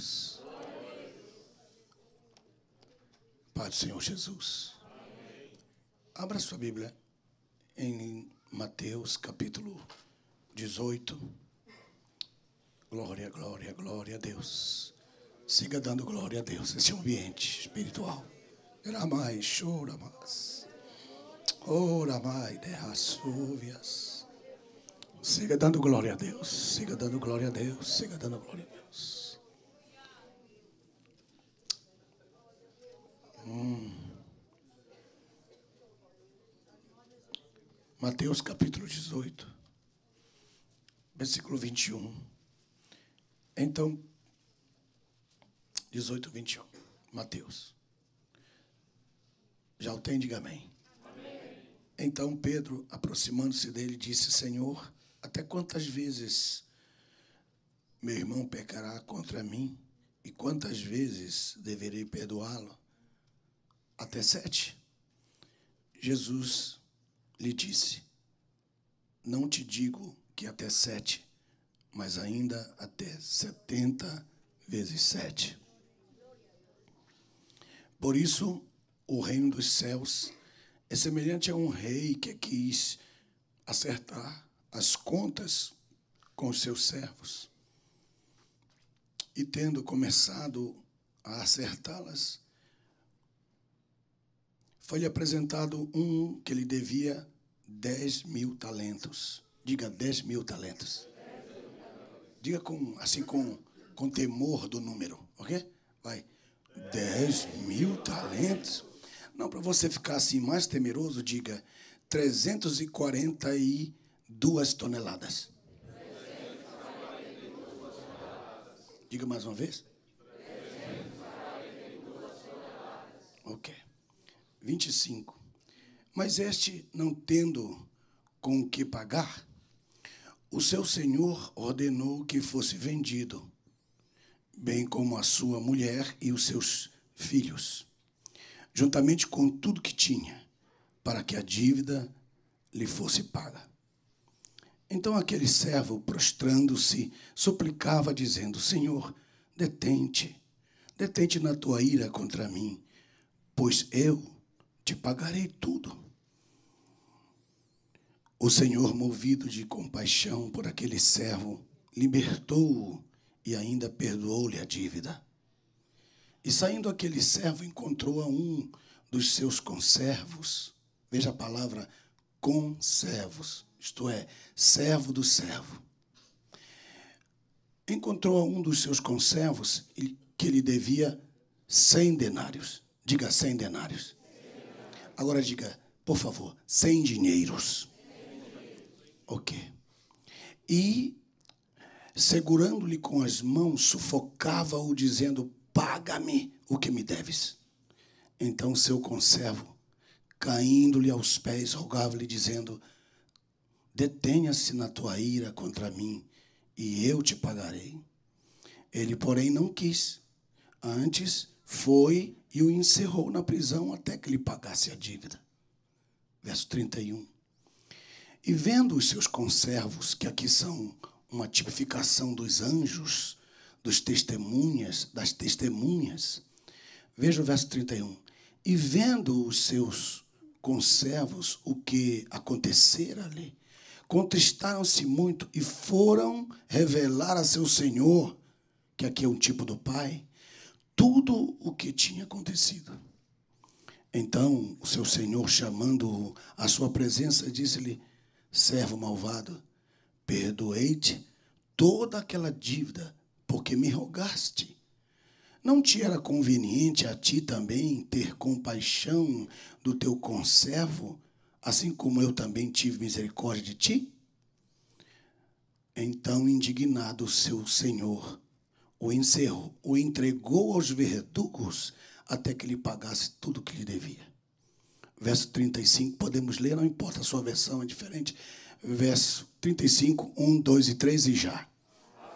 Deus. Pai do Senhor Jesus. Abra sua Bíblia em Mateus, capítulo 18. Glória, glória, glória a Deus. Siga dando glória a Deus. Esse é um ambiente espiritual. Era mais, chora mais. Ora mais, derraçúvias. Siga dando glória a Deus. Siga dando glória a Deus. Siga dando glória a Deus. Mateus capítulo 18, versículo 21. Então, 18, 21. Mateus. Já o tem? Diga amém. Amém. Então Pedro, aproximando-se dele, disse: Senhor, até quantas vezes meu irmão pecará contra mim? E quantas vezes deverei perdoá-lo? Até 7. Jesus lhe disse: não te digo que até 7, mas ainda até 70 vezes 7. Por isso, o reino dos céus é semelhante a um rei que quis acertar as contas com os seus servos. E tendo começado a acertá-las, foi-lhe apresentado um que lhe devia 10.000 talentos. Diga 10.000 talentos. Diga com temor do número, ok? Vai. 10.000 talentos. Não, para você ficar assim mais temeroso, diga 342 toneladas. Diga mais uma vez. 342 toneladas. Ok. 25. Mas este, não tendo com o que pagar, o seu senhor ordenou que fosse vendido, bem como a sua mulher e os seus filhos, juntamente com tudo que tinha, para que a dívida lhe fosse paga. Então aquele servo, prostrando-se, suplicava, dizendo: Senhor, detente na tua ira contra mim, pois eu te pagarei tudo. O Senhor, movido de compaixão por aquele servo, libertou-o e ainda perdoou-lhe a dívida. E saindo aquele servo, encontrou a um dos seus conservos. Veja a palavra conservos, isto é, servo do servo. Encontrou a um dos seus conservos que lhe devia 100 denários. Diga 100 denários. Agora diga, por favor, 100 dinheiros. Ok. E, segurando-lhe com as mãos, sufocava-o, dizendo: paga-me o que me deves. Então seu conservo, caindo-lhe aos pés, rogava-lhe, dizendo: detenha-se na tua ira contra mim, e eu te pagarei. Ele, porém, não quis. Antes foi e o encerrou na prisão até que lhe pagasse a dívida. Verso 31. E vendo os seus conservos, que aqui são uma tipificação dos anjos, das testemunhas, veja o verso 31. E vendo os seus conservos o que acontecera ali, contristaram-se muito e foram revelar a seu senhor, que aqui é um tipo do pai, tudo o que tinha acontecido. Então o seu senhor, chamando-o à sua presença, disse-lhe: servo malvado, perdoei-te toda aquela dívida, porque me rogaste. Não te era conveniente a ti também ter compaixão do teu conservo, assim como eu também tive misericórdia de ti? Então, indignado, o seu senhor o encerrou, o entregou aos verdugos até que lhe pagasse tudo o que lhe devia. Verso 35, podemos ler, não importa, a sua versão é diferente. Verso 35, 1, 2 e 3 e já.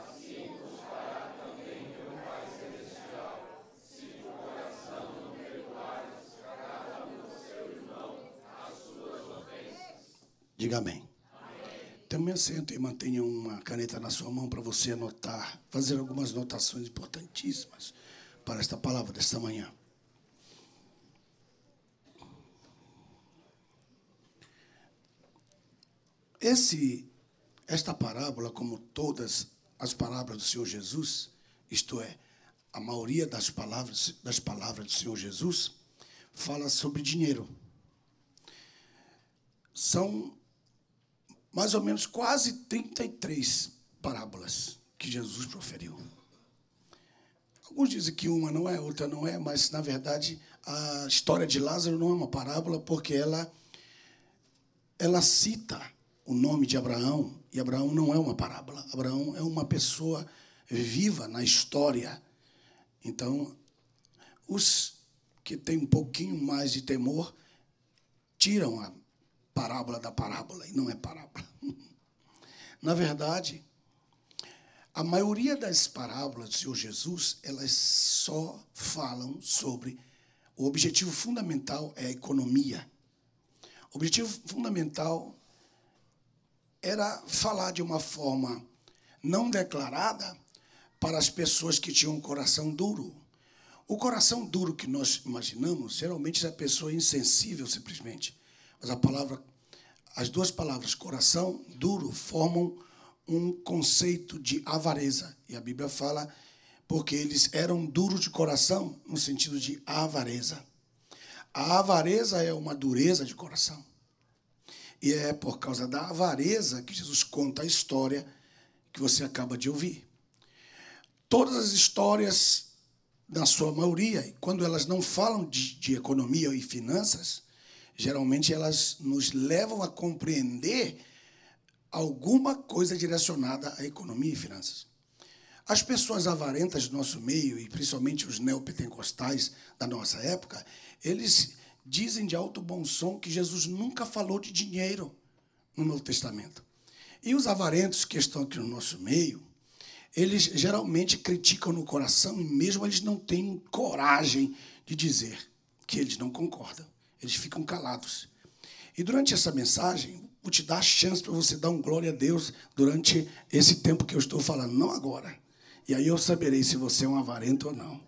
Assim vos fará também meu Pai Celestial, se do coração não perdoares a cada um do seu irmão as suas ofensas. Diga amém. Também sente e mantenha uma caneta na sua mão para você anotar, fazer algumas anotações importantíssimas para esta palavra desta manhã. Esta parábola, como todas as palavras do Senhor Jesus, isto é, a maioria das palavras do Senhor Jesus, fala sobre dinheiro. São mais ou menos quase 33 parábolas que Jesus proferiu. Alguns dizem que uma não é, outra não é, mas, na verdade, a história de Lázaro não é uma parábola porque ela cita o nome de Abraão, e Abraão não é uma parábola. Abraão é uma pessoa viva na história. Então, os que têm um pouquinho mais de temor tiram a parábola da parábola, e não é parábola. Na verdade, a maioria das parábolas do Senhor Jesus, elas só falam sobre o objetivo fundamental é a economia. O objetivo fundamental era falar de uma forma não declarada para as pessoas que tinham um coração duro. O coração duro que nós imaginamos, geralmente é a pessoa insensível, simplesmente. Mas as duas palavras, coração duro, formam um conceito de avareza. E a Bíblia fala porque eles eram duros de coração, no sentido de avareza. A avareza é uma dureza de coração. E é por causa da avareza que Jesus conta a história que você acaba de ouvir. Todas as histórias, na sua maioria, quando elas não falam de economia e finanças, geralmente elas nos levam a compreender alguma coisa direcionada à economia e finanças. As pessoas avarentas do nosso meio, e principalmente os neopentecostais da nossa época, eles dizem de alto bom som que Jesus nunca falou de dinheiro no Novo Testamento. E os avarentos que estão aqui no nosso meio, eles geralmente criticam no coração e mesmo eles não têm coragem de dizer que eles não concordam. Eles ficam calados. E durante essa mensagem, vou te dar a chance para você dar um glória a Deus durante esse tempo que eu estou falando, não agora. E aí eu saberei se você é um avarento ou não.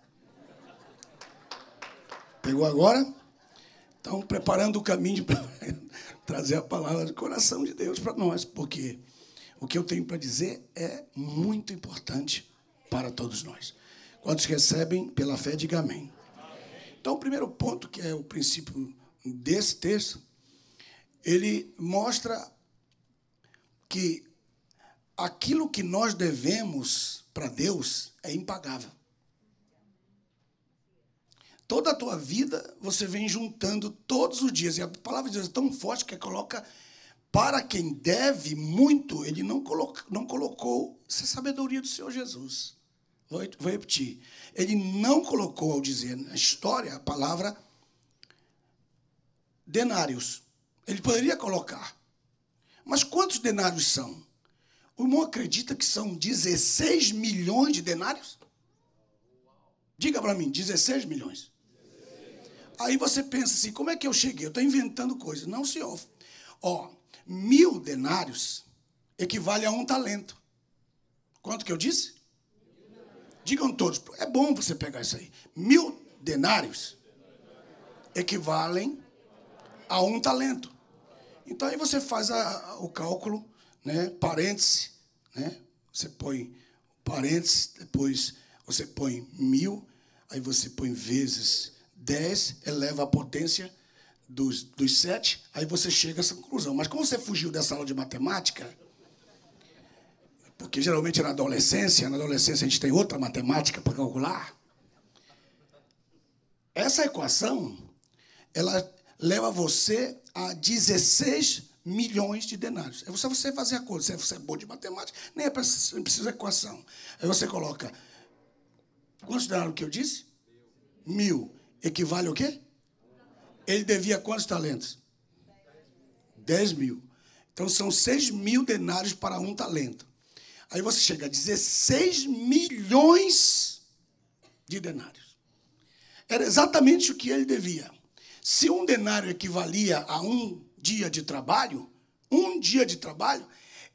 Pegou agora? Então, preparando o caminho para trazer a palavra do coração de Deus para nós, porque o que eu tenho para dizer é muito importante para todos nós. Quantos recebem pela fé, diga amém. Então, o primeiro ponto, que é o princípio desse texto, ele mostra que aquilo que nós devemos para Deus é impagável. Toda a tua vida, você vem juntando todos os dias. E a palavra de Deus é tão forte que coloca, para quem deve muito, ele não colocou essa sabedoria do Senhor Jesus. Vou repetir. Ele não colocou, ao dizer na história, a palavra denários. Ele poderia colocar. Mas quantos denários são? O irmão acredita que são 16 milhões de denários? Diga para mim, 16 milhões. Aí você pensa assim, como é que eu cheguei? Eu estou inventando coisas. Não, senhor. 1.000 denários equivale a 1 talento. Quanto que eu disse? Digam todos. É bom você pegar isso aí. 1.000 denários equivalem a 1 talento. Então, aí você faz o cálculo, né? Parêntese, né? Você põe parêntese, depois você põe 1.000, aí você põe vezes 10, eleva a potência dos 7, aí você chega a essa conclusão. Mas como você fugiu dessa aula de matemática, porque geralmente na adolescência a gente tem outra matemática para calcular, essa equação, ela leva você a 16 milhões de denários. É só você fazer a conta. Se você é bom de matemática, nem precisa de equação. Aí você coloca, quantos denários que eu disse? 1.000. Equivale ao quê? Ele devia quantos talentos? 10.000. Então, são 6.000 denários para 1 talento. Aí você chega a 16 milhões de denários. Era exatamente o que ele devia. Se 1 denário equivalia a 1 dia de trabalho, 1 dia de trabalho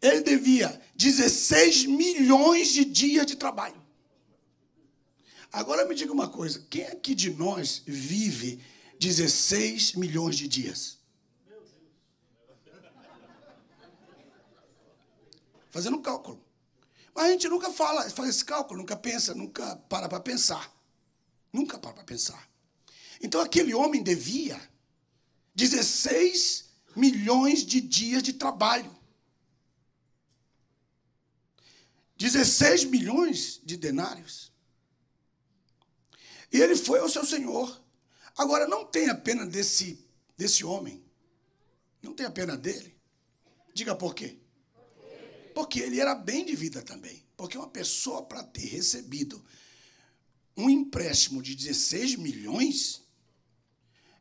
Ele devia 16 milhões de dias de trabalho. Agora me diga uma coisa, quem aqui de nós vive 16 milhões de dias? Fazendo um cálculo. Mas a gente nunca faz esse cálculo, nunca pensa, nunca para pensar. Nunca para pensar. Então aquele homem devia 16 milhões de dias de trabalho. 16 milhões de denários. E ele foi ao seu senhor. Agora, não tenha pena desse homem. Não tenha pena dele. Diga por quê. Porque ele era bem de vida também. Porque uma pessoa, para ter recebido um empréstimo de 16 milhões,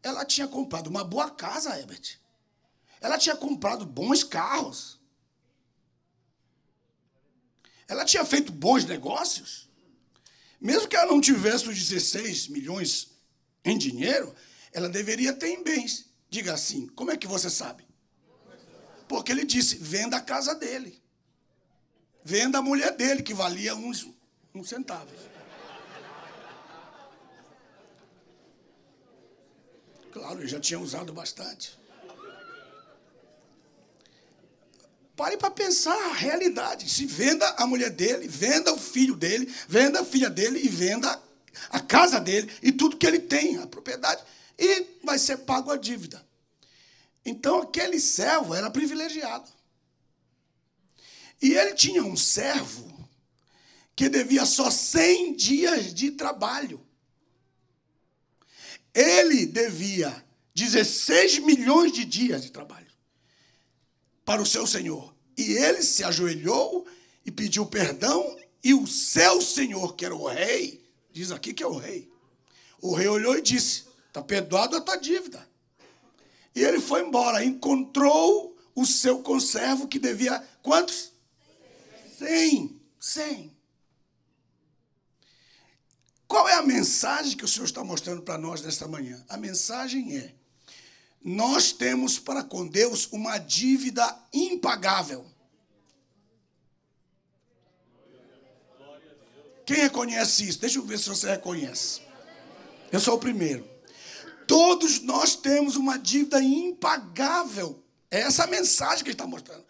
ela tinha comprado uma boa casa, Herbert. Ela tinha comprado bons carros. Ela tinha feito bons negócios. Mesmo que ela não tivesse os 16 milhões em dinheiro, ela deveria ter em bens. Diga assim, como é que você sabe? Porque ele disse, venda a casa dele. Venda a mulher dele, que valia uns centavos. Claro, ele já tinha usado bastante. Pare para pensar a realidade. Se venda a mulher dele, venda o filho dele, venda a filha dele e venda a casa dele e tudo que ele tem, a propriedade, e vai ser pago a dívida. Então, aquele servo era privilegiado. E ele tinha um servo que devia só 100 dias de trabalho. Ele devia 16 milhões de dias de trabalho para o seu senhor. E ele se ajoelhou e pediu perdão, e o seu senhor, que era o rei, diz aqui que é o rei olhou e disse, está perdoado a tua dívida. E ele foi embora, encontrou o seu conservo que devia, quantos? 100. Qual é a mensagem que o Senhor está mostrando para nós nesta manhã? A mensagem é, nós temos para com Deus uma dívida impagável. Quem reconhece isso? Deixa eu ver se você reconhece. Eu sou o primeiro. Todos nós temos uma dívida impagável. É essa a mensagem que ele está mostrando.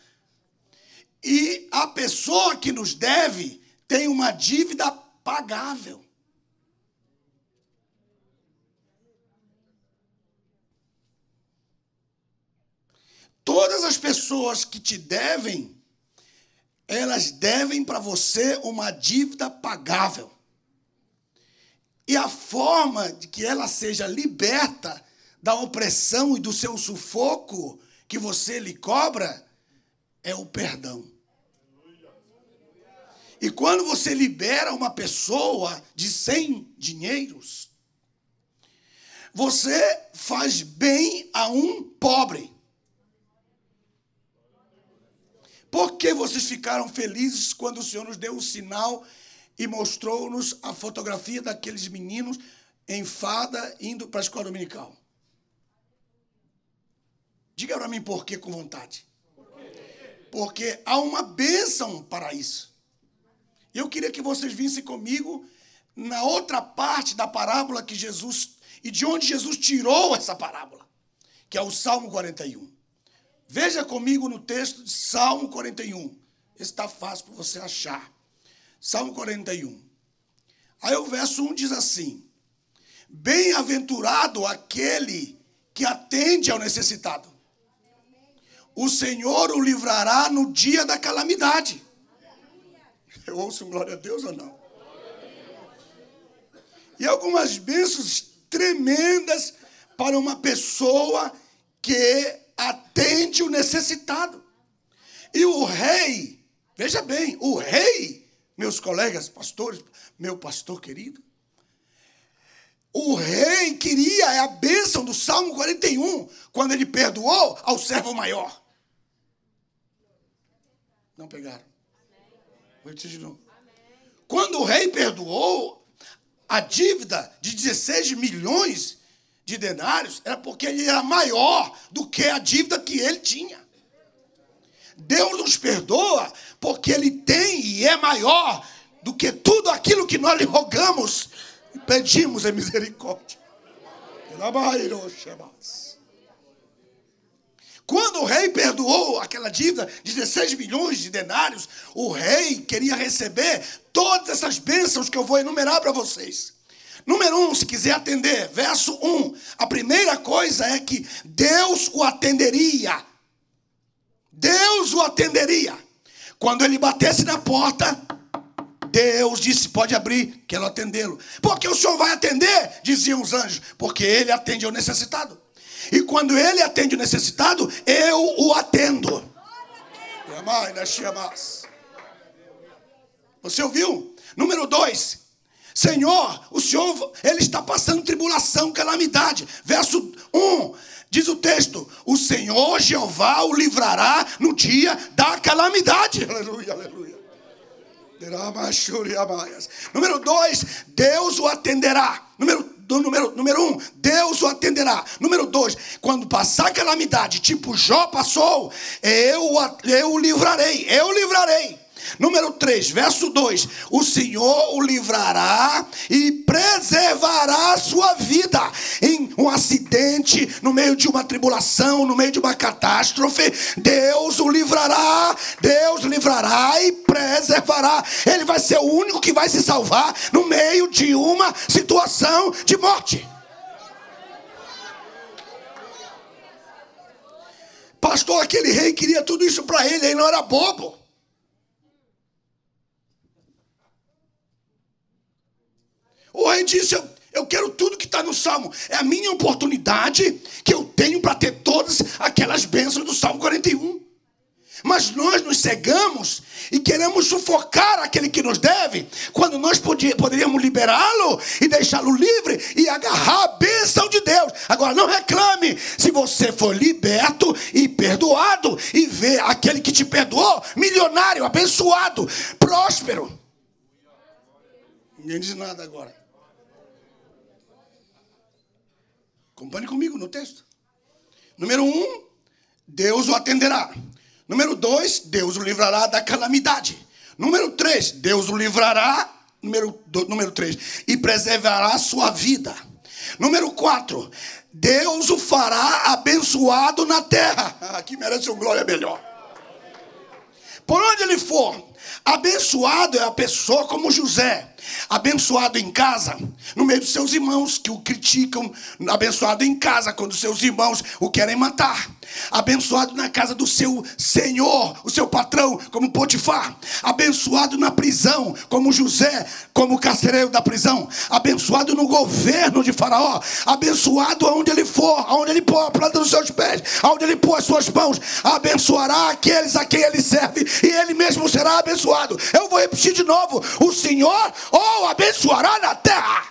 E a pessoa que nos deve tem uma dívida pagável. Todas as pessoas que te devem, elas devem para você uma dívida pagável. E a forma de que ela seja liberta da opressão e do seu sufoco que você lhe cobra é o perdão. E quando você libera uma pessoa de 100 dinheiros, você faz bem a um pobre. Por que vocês ficaram felizes quando o Senhor nos deu o sinal e mostrou-nos a fotografia daqueles meninos em fada indo para a escola dominical? Diga para mim por que com vontade. Porque há uma bênção para isso. Eu queria que vocês vissem comigo na outra parte da parábola que Jesus, e de onde Jesus tirou essa parábola, que é o Salmo 41. Veja comigo no texto de Salmo 41. Esse está fácil para você achar. Salmo 41. Aí o verso 1 diz assim, bem-aventurado aquele que atende ao necessitado. O Senhor o livrará no dia da calamidade. Eu ouço um glória a Deus ou não? E algumas bênçãos tremendas para uma pessoa que atende o necessitado. E o rei, veja bem, o rei, meus colegas pastores, meu pastor querido, o rei queria a bênção do Salmo 41, quando ele perdoou ao servo maior. Não pegaram? Vou dizer de novo. Quando o rei perdoou a dívida de 16 milhões de denários, era porque ele era maior do que a dívida que ele tinha. Deus nos perdoa porque Ele tem e é maior do que tudo aquilo que nós lhe rogamos e pedimos em misericórdia. Quando o rei perdoou aquela dívida, 16 milhões de denários, o rei queria receber todas essas bênçãos que eu vou enumerar para vocês. Número 1, se quiser atender, verso 1. A primeira coisa é que Deus o atenderia. Deus o atenderia. Quando ele batesse na porta, Deus disse, pode abrir, quero atendê-lo. Porque o Senhor vai atender, diziam os anjos, porque ele atende ao necessitado. E quando ele atende o necessitado, eu o atendo. Você ouviu? Número 2. Senhor, o Senhor, ele está passando tribulação, calamidade. Verso 1, diz o texto, o Senhor Jeová o livrará no dia da calamidade. Aleluia, aleluia. Número 2, Deus o atenderá. Número 1, Deus o atenderá. Número 2, quando passar calamidade, tipo Jó passou, eu o livrarei. Eu livrarei. Número 3, verso 2, o Senhor o livrará e preservará a sua vida em um acidente, no meio de uma tribulação, no meio de uma catástrofe. Deus o livrará e preservará. Ele vai ser o único que vai se salvar no meio de uma situação de morte. Pastor, aquele rei queria tudo isso para ele, ele não era bobo. O rei disse, eu quero tudo que está no Salmo. É a minha oportunidade que eu tenho para ter todas aquelas bênçãos do Salmo 41. Mas nós nos cegamos e queremos sufocar aquele que nos deve, quando nós poderíamos liberá-lo e deixá-lo livre e agarrar a bênção de Deus. Agora não reclame se você for liberto e perdoado e vê aquele que te perdoou milionário, abençoado, próspero. Ninguém diz nada agora. Acompanhe comigo no texto. Número 1, Deus o atenderá. Número 2, Deus o livrará da calamidade. Número 3, Deus o livrará. Número 3, e preservará a sua vida. Número 4, Deus o fará abençoado na terra. Aqui merece um glória melhor. Por onde ele for, abençoado é a pessoa como José. Abençoado em casa, no meio dos seus irmãos que o criticam. Abençoado em casa, quando seus irmãos o querem matar. Abençoado na casa do seu senhor, o seu patrão, como Potifar. Abençoado na prisão, como José, como carcereiro da prisão. Abençoado no governo de Faraó. Abençoado aonde ele for, aonde ele pôr a planta dos seus pés, aonde ele pôr as suas mãos. Abençoará aqueles a quem ele serve, e ele mesmo será abençoado. Eu vou repetir de novo: o Senhor ou abençoará na terra.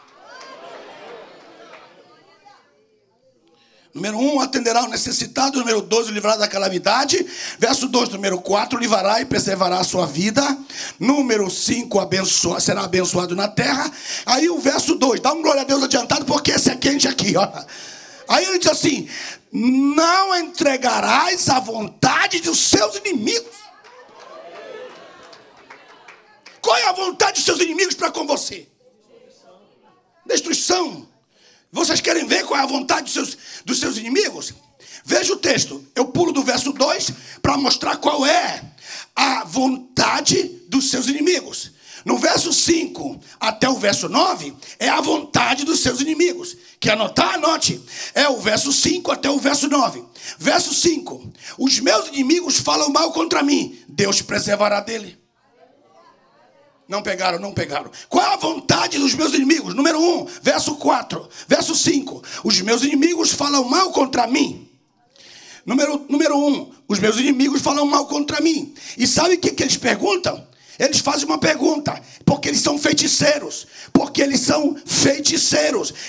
Número 1, atenderá o necessitado. Número 2, o livrará da calamidade. Verso 2, número 4, livrará e preservará a sua vida. Número 5, será abençoado na terra. Aí o verso 2, dá um glória a Deus adiantado, porque esse é quente aqui, ó. Aí ele diz assim: não entregarás à vontade dos seus inimigos. Qual é a vontade dos seus inimigos para com você? Destruição. Vocês querem ver qual é a vontade dos seus inimigos? Veja o texto. Eu pulo do verso 2 para mostrar qual é a vontade dos seus inimigos. No verso 5 até o verso 9 é a vontade dos seus inimigos. Quer anotar? Anote. É o verso 5 até o verso 9. Verso 5. Os meus inimigos falam mal contra mim. Deus te preservará dele. Não pegaram. Qual é a vontade dos meus inimigos? Número 1, verso 4. Verso 5. Os meus inimigos falam mal contra mim. Número 1. Os meus inimigos falam mal contra mim. E sabe o que eles perguntam? Eles fazem uma pergunta. Porque eles são feiticeiros.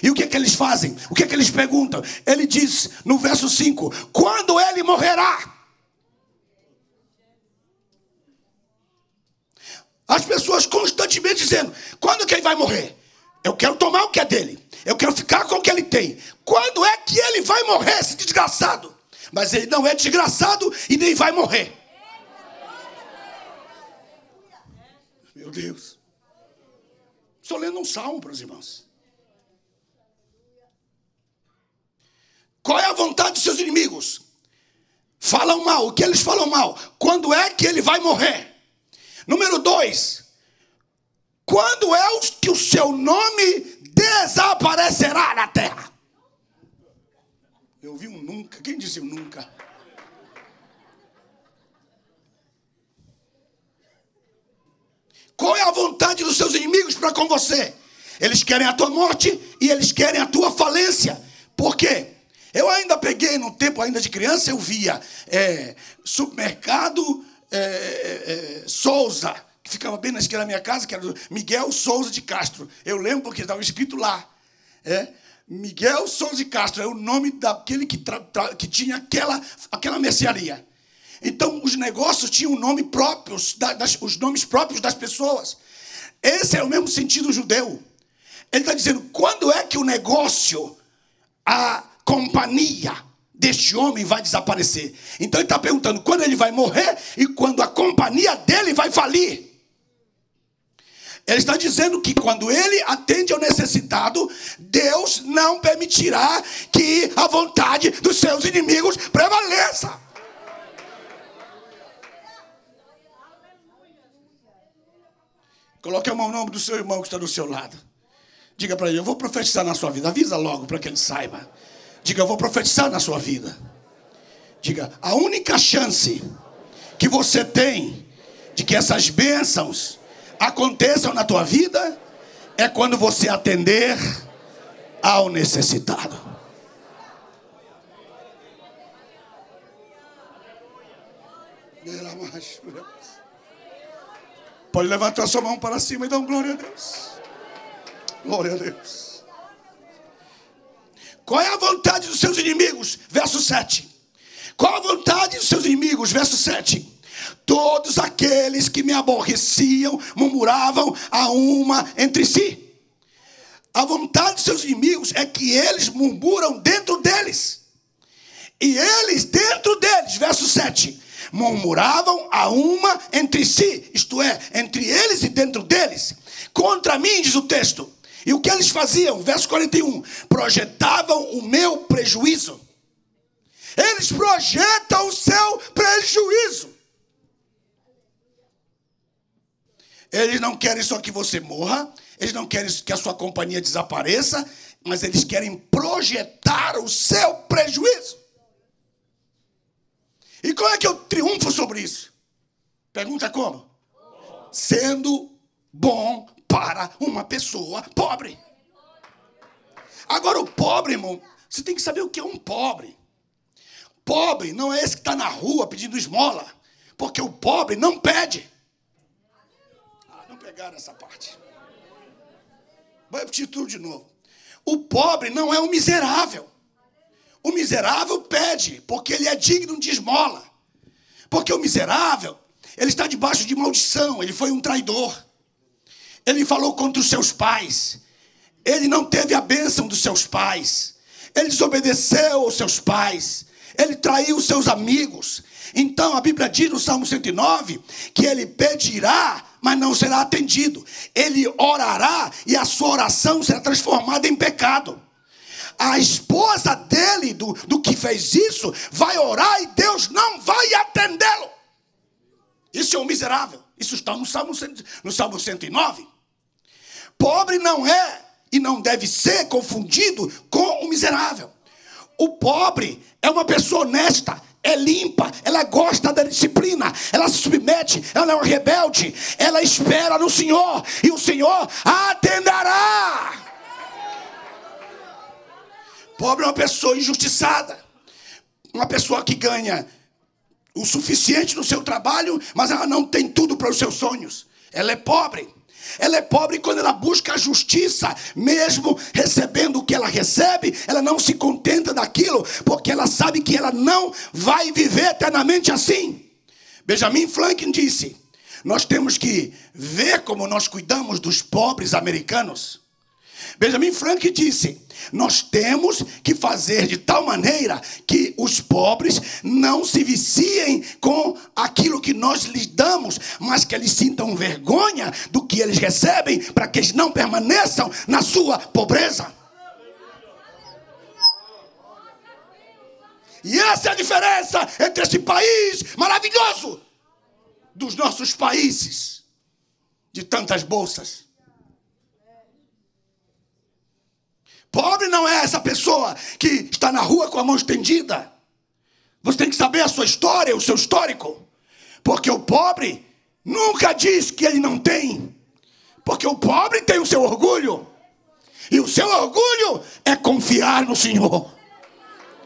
E o que eles fazem? O que eles perguntam? Ele diz no verso 5. Quando ele morrerá? As pessoas constantemente dizendo: quando que ele vai morrer? Eu quero tomar o que é dele. Eu quero ficar com o que ele tem. Quando é que ele vai morrer, esse desgraçado? Mas ele não é desgraçado e nem vai morrer. Meu Deus. Estou lendo um salmo para os irmãos. Qual é a vontade dos seus inimigos? Falam mal. O que eles falam mal? Quando é que ele vai morrer? Número 2. Quando é que o seu nome desaparecerá na terra? Eu vi um nunca. Quem disse um nunca? Qual é a vontade dos seus inimigos para com você? Eles querem a tua morte e eles querem a tua falência. Por quê? Eu ainda peguei, no tempo ainda de criança, eu via supermercado Souza, que ficava bem na esquina da minha casa, que era do Miguel Souza de Castro. Eu lembro porque estava escrito lá. Miguel Souza de Castro é o nome daquele que tinha aquela mercearia. Então, os negócios tinham nome próprios, os nomes próprios das pessoas. Esse é o mesmo sentido judeu. Ele está dizendo, quando é que o negócio, a companhia deste homem vai desaparecer? Então, ele está perguntando quando ele vai morrer e quando a companhia dele vai falir. Ele está dizendo que quando ele atende ao necessitado, Deus não permitirá que a vontade dos seus inimigos prevaleça. Coloque a mão no ombro do seu irmão que está do seu lado. Diga para ele, eu vou profetizar na sua vida. Avisa logo para que ele saiba. Diga, eu vou profetizar na sua vida. Diga, a única chance que você tem de que essas bênçãos aconteçam na tua vida é quando você atender ao necessitado. Pode levantar sua mão para cima e dar glória a Deus. Glória a Deus. Qual é a vontade dos seus inimigos? Verso 7. Qual a vontade dos seus inimigos? Verso 7. Todos aqueles que me aborreciam murmuravam a uma entre si. A vontade dos seus inimigos é que eles murmuram dentro deles. E eles dentro deles, verso 7, murmuravam a uma entre si, isto é, entre eles e dentro deles, contra mim, diz o texto. E o que eles faziam? Verso 41, projetavam o meu prejuízo. Eles projetam o seu prejuízo. Eles não querem só que você morra, eles não querem que a sua companhia desapareça, mas eles querem projetar o seu prejuízo. E como é que eu triunfo sobre isso? Pergunta como? Sendo bom para uma pessoa pobre. Agora o pobre, irmão, você tem que saber o que é um pobre. Pobre não é esse que está na rua pedindo esmola, porque o pobre não pede. Não pegaram essa parte. Vou repetir tudo de novo. O pobre não é um miserável. O miserável pede, porque ele é digno de esmola. Porque o miserável, ele está debaixo de maldição, ele foi um traidor. Ele falou contra os seus pais. Ele não teve a bênção dos seus pais. Ele desobedeceu aos seus pais. Ele traiu os seus amigos. Então a Bíblia diz no Salmo 109 que ele pedirá, mas não será atendido. Ele orará e a sua oração será transformada em pecado. A esposa dele, do que fez isso, vai orar e Deus não vai atendê-lo. Isso é um miserável. Isso está no Salmo 109. Pobre não é e não deve ser confundido com o miserável. O pobre é uma pessoa honesta, é limpa, ela gosta da disciplina, ela se submete, ela é uma rebelde, ela espera no Senhor e o Senhor atenderá. Pobre é uma pessoa injustiçada, uma pessoa que ganha o suficiente no seu trabalho, mas ela não tem tudo para os seus sonhos. Ela é pobre. Ela é pobre quando ela busca a justiça, mesmo recebendo o que ela recebe, ela não se contenta daquilo, porque ela sabe que ela não vai viver eternamente assim. Benjamin Franklin disse, nós temos que ver como nós cuidamos dos pobres americanos. Benjamin Franklin disse: nós temos que fazer de tal maneira que os pobres não se viciem com aquilo que nós lhes damos, mas que eles sintam vergonha do que eles recebem, para que eles não permaneçam na sua pobreza. E essa é a diferença entre esse país maravilhoso dos nossos países de tantas bolsas. Pobre não é essa pessoa que está na rua com a mão estendida. Você tem que saber a sua história, o seu histórico. Porque o pobre nunca diz que ele não tem. Porque o pobre tem o seu orgulho. E o seu orgulho é confiar no Senhor.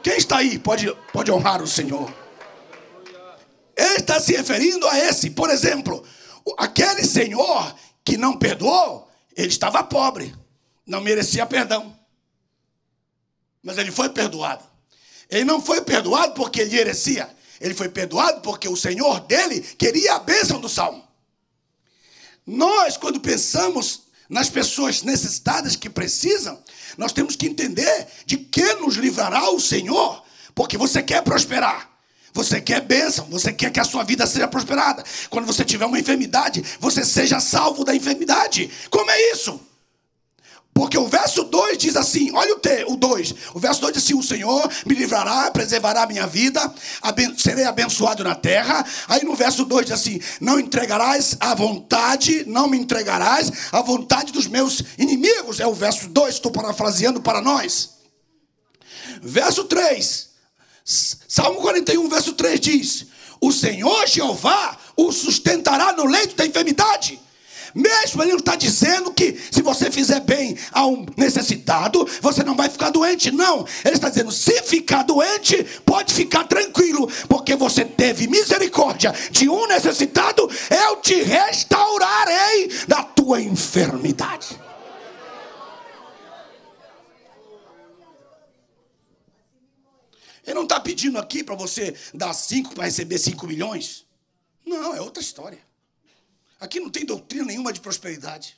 Quem está aí pode honrar o Senhor. Ele está se referindo a esse. Por exemplo, aquele senhor que não perdoou, ele estava pobre. Não merecia perdão. Mas ele foi perdoado. Ele não foi perdoado porque ele merecia. Ele foi perdoado porque o Senhor dele queria a bênção do salmo. Nós, quando pensamos nas pessoas necessitadas que precisam, nós temos que entender de que nos livrará o Senhor. Porque você quer prosperar. Você quer bênção, você quer que a sua vida seja prosperada. Quando você tiver uma enfermidade, você seja salvo da enfermidade. Como é isso? Porque o verso 2 diz assim, olha o 2. O verso 2 diz assim: o Senhor me livrará, preservará a minha vida, serei abençoado na terra. Aí no verso 2 diz assim: não me entregarás à vontade dos meus inimigos. É o verso 2, estou parafraseando para nós. Verso 3, Salmo 41, verso 3 diz: o Senhor Jeová o sustentará no leito da enfermidade. Mesmo ele não está dizendo que se você fizer bem a um necessitado, você não vai ficar doente. Não, ele está dizendo: se ficar doente, pode ficar tranquilo, porque você teve misericórdia de um necessitado, eu te restaurarei da tua enfermidade. Ele não está pedindo aqui para você dar 5 para receber 5 milhões. Não, é outra história. Aqui não tem doutrina nenhuma de prosperidade.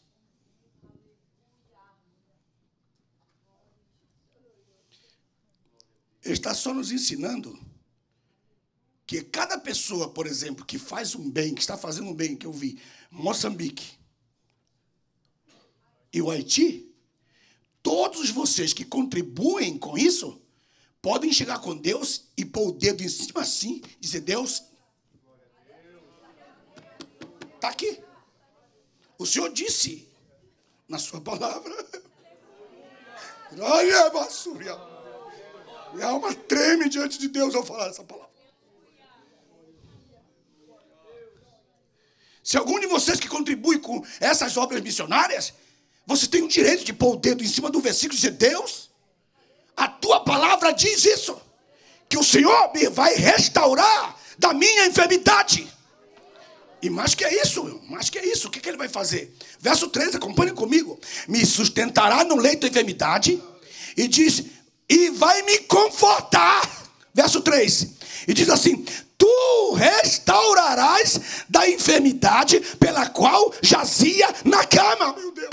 Ele está só nos ensinando que cada pessoa, por exemplo, que faz um bem, que está fazendo um bem, que eu vi, Moçambique e o Haiti, todos vocês que contribuem com isso, podem chegar com Deus e pôr o dedo em cima assim, dizer: Deus, está aqui. O Senhor disse na sua palavra. Minha alma treme diante de Deus ao falar essa palavra. Se algum de vocês que contribui com essas obras missionárias, você tem o direito de pôr o dedo em cima do versículo e dizer: Deus, a tua palavra diz isso, que o Senhor me vai restaurar da minha enfermidade. E mais que isso, o que ele vai fazer? Verso 13, acompanhem comigo. Me sustentará no leito da enfermidade, e diz, e vai me confortar. Verso 3, e diz assim: tu restaurarás da enfermidade pela qual jazia na cama. Meu Deus.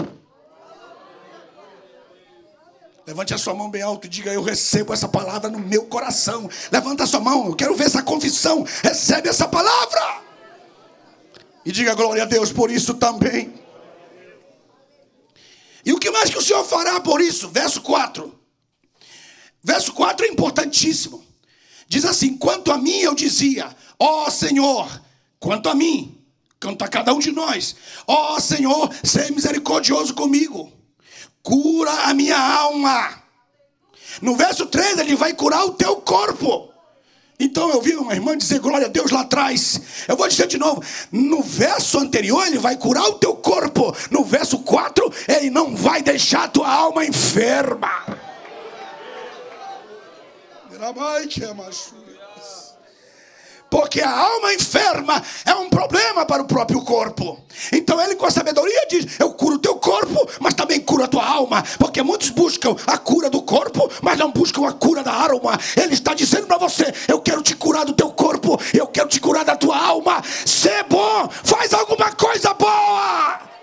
Levante a sua mão bem alto e diga: eu recebo essa palavra no meu coração. Levanta a sua mão, eu quero ver essa confissão. Recebe essa palavra. E diga: glória a Deus por isso também. E o que mais que o Senhor fará por isso? Verso 4. Verso 4 é importantíssimo. Diz assim: quanto a mim eu dizia, ó Senhor, quanto a mim, quanto a cada um de nós, ó Senhor, seja misericordioso comigo, cura a minha alma. No verso 3 ele vai curar o teu corpo. Então eu vi uma irmã dizer glória a Deus lá atrás. Eu vou dizer de novo. No verso anterior ele vai curar o teu corpo. No verso 4 ele não vai deixar a tua alma enferma. Porque a alma enferma é um problema para o próprio corpo. Então ele com a sabedoria diz: eu curo o teu corpo, mas também curo a tua alma. Porque muitos buscam a cura do corpo, mas não buscam a cura da alma. Ele está dizendo para você: eu quero te curar do teu corpo, eu quero te curar da tua alma. Sê bom, faz alguma coisa boa.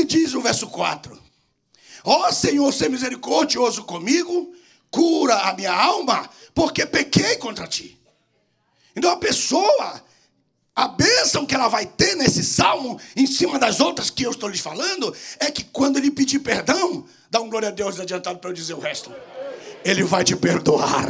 diz o verso 4. Ó Senhor, ser misericordioso comigo, cura a minha alma, porque pequei contra ti. Então a pessoa, a bênção que ela vai ter nesse salmo, em cima das outras que eu estou lhes falando, é que quando ele pedir perdão, dá um glória a Deus adiantado para eu dizer o resto. Ele vai te perdoar.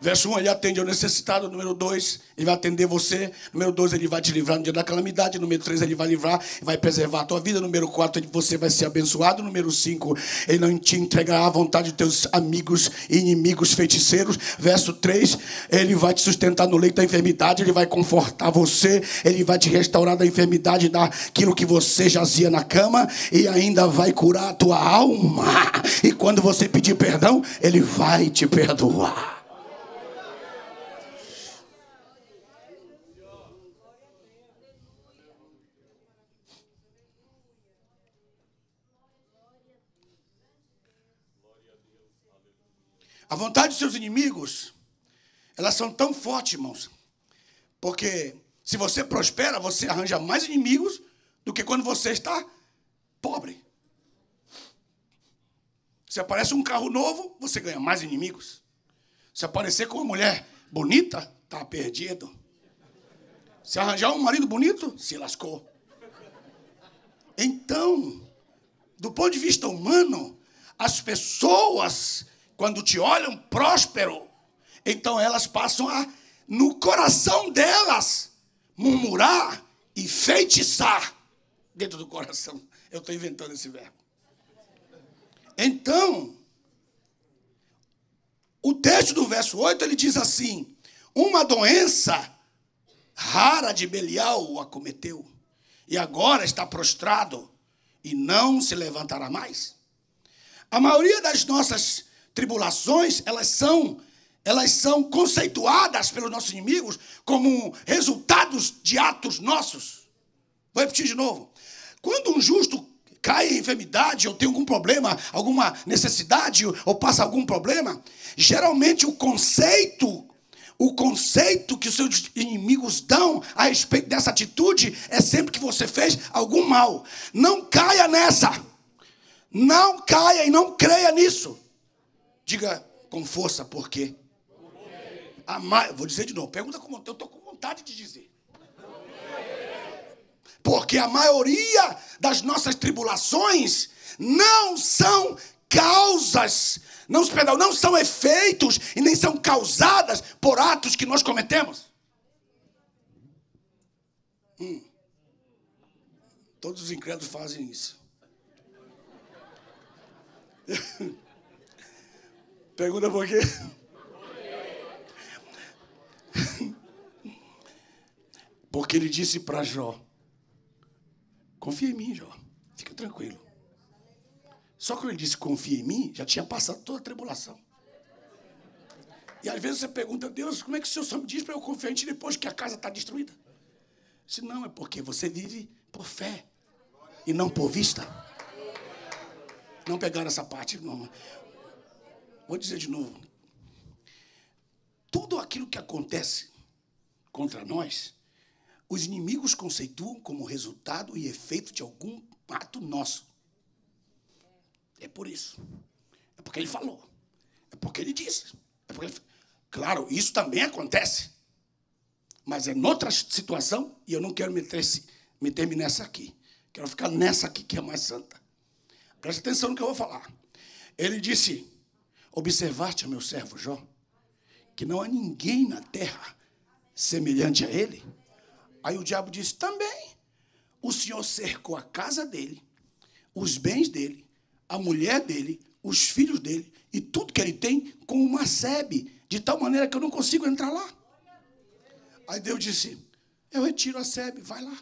Verso 1, ele atende ao necessitado. Número 2, ele vai atender você. Número 2, ele vai te livrar no dia da calamidade. Número 3, ele vai livrar e vai preservar a tua vida. Número 4, você vai ser abençoado. Número 5, ele não te entregará à vontade de teus amigos e inimigos feiticeiros. Verso 3, ele vai te sustentar no leito da enfermidade. Ele vai confortar você. Ele vai te restaurar da enfermidade, daquilo que você jazia na cama. E ainda vai curar a tua alma. E quando você pedir perdão, ele vai te perdoar. A vontade dos seus inimigos, elas são tão fortes, irmãos, porque se você prospera, você arranja mais inimigos do que quando você está pobre. Se aparece um carro novo, você ganha mais inimigos. Se aparecer com uma mulher bonita, está perdido. Se arranjar um marido bonito, se lascou. Então, do ponto de vista humano, as pessoas, quando te olham próspero, então elas passam a, no coração delas, murmurar e feitiçar dentro do coração. Eu estou inventando esse verbo. Então, o texto do verso 8, ele diz assim: uma doença rara de Belial o acometeu, e agora está prostrado e não se levantará mais. A maioria das nossas tribulações, elas são conceituadas pelos nossos inimigos como resultados de atos nossos. Vou repetir de novo. Quando um justo cai em enfermidade, ou tem algum problema, alguma necessidade, ou passa algum problema, geralmente o conceito que os seus inimigos dão a respeito dessa atitude é sempre que você fez algum mal. Não caia nessa. Não caia e não creia nisso. Diga com força, por quê? Vou dizer de novo, pergunta como eu estou com vontade de dizer. Porque a maioria das nossas tribulações não são causas, não são efeitos e nem são causadas por atos que nós cometemos. Todos os incrédulos fazem isso. Pergunta por quê? Porque ele disse para Jó: confia em mim, Jó, fica tranquilo. Só que ele disse confia em mim, já tinha passado toda a tribulação. E às vezes você pergunta: Deus, como é que o Senhor só me diz para eu confiar em ti depois que a casa está destruída? Se não, é porque você vive por fé e não por vista. Não pegaram essa parte, não. Vou dizer de novo. Tudo aquilo que acontece contra nós, os inimigos conceituam como resultado e efeito de algum ato nosso. É por isso. É porque ele falou. É porque ele disse. Claro, isso também acontece. Mas é noutra situação e eu não quero meter-me nessa aqui. Quero ficar nessa aqui que é mais santa. Presta atenção no que eu vou falar. Ele disse: observaste a meu servo Jó, que não há ninguém na terra semelhante a ele. Aí o diabo disse: também o Senhor cercou a casa dele, os bens dele, a mulher dele, os filhos dele e tudo que ele tem com uma sebe, de tal maneira que eu não consigo entrar lá. Aí Deus disse: eu retiro a sebe, vai lá.